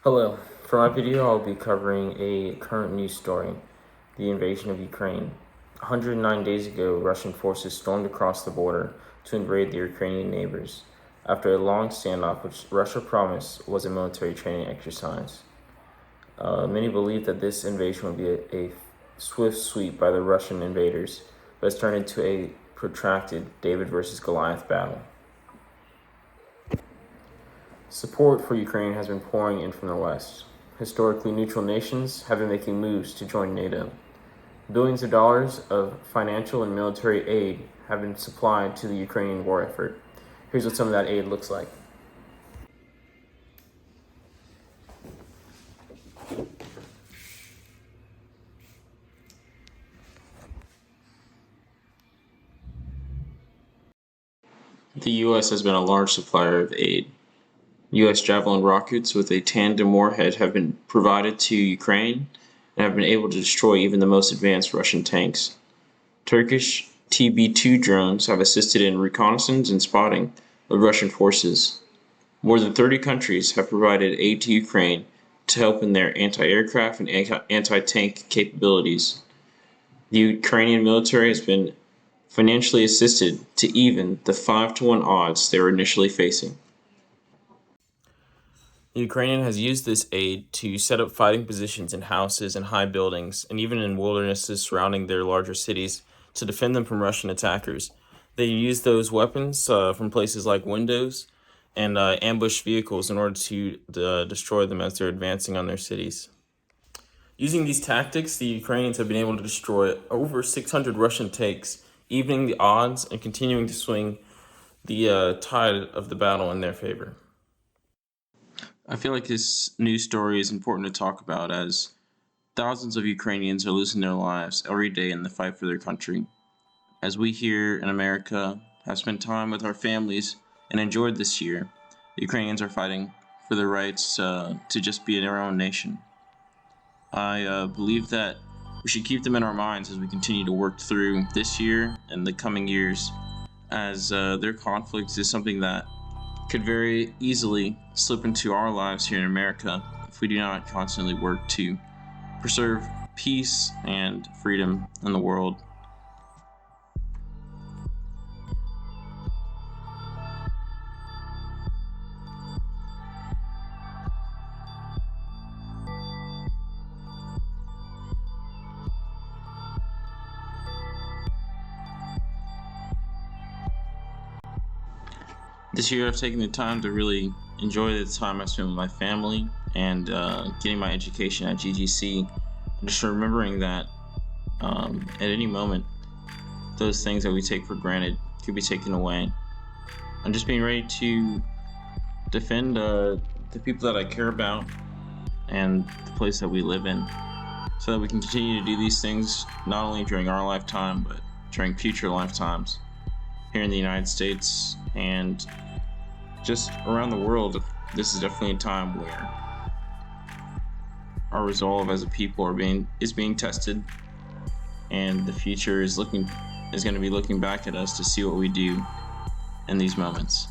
Hello. For my video, I'll be covering a current news story, the invasion of Ukraine. 109 days ago, Russian forces stormed across the border to invade their Ukrainian neighbors after a long standoff which Russia promised was a military training exercise. Many believe that this invasion would be a swift sweep by the Russian invaders, but it's turned into a protracted David versus Goliath battle. Support for Ukraine has been pouring in from the West. Historically neutral nations have been making moves to join NATO. Billions of dollars of financial and military aid have been supplied to the Ukrainian war effort. Here's what some of that aid looks like. The U.S. has been a large supplier of aid. U.S. Javelin rockets with a tandem warhead have been provided to Ukraine and have been able to destroy even the most advanced Russian tanks. Turkish TB2 drones have assisted in reconnaissance and spotting of Russian forces. More than 30 countries have provided aid to Ukraine to help in their anti-aircraft and anti-tank capabilities. The Ukrainian military has been financially assisted to even the 5-to-1 odds they were initially facing. The Ukrainian has used this aid to set up fighting positions in houses and high buildings, and even in wildernesses surrounding their larger cities to defend them from Russian attackers. They use those weapons from places like windows and ambush vehicles in order to destroy them as they're advancing on their cities. Using these tactics, the Ukrainians have been able to destroy over 600 Russian tanks, evening the odds and continuing to swing the tide of the battle in their favor. I feel like this news story is important to talk about as thousands of Ukrainians are losing their lives every day in the fight for their country. As we here in America have spent time with our families and enjoyed this year, the Ukrainians are fighting for their rights to just be their own nation. I believe that we should keep them in our minds as we continue to work through this year and the coming years, as their conflict is something that could very easily slip into our lives here in America if we do not constantly work to preserve peace and freedom in the world. This year I've taken the time to really enjoy the time I spent with my family and getting my education at GGC, and just remembering that at any moment those things that we take for granted could be taken away. I'm just being ready to defend the people that I care about and the place that we live in, so that we can continue to do these things not only during our lifetime but during future lifetimes here in the United States and just around the world. This is definitely a time where our resolve as a people is being tested, and the future is going to be looking back at us to see what we do in these moments.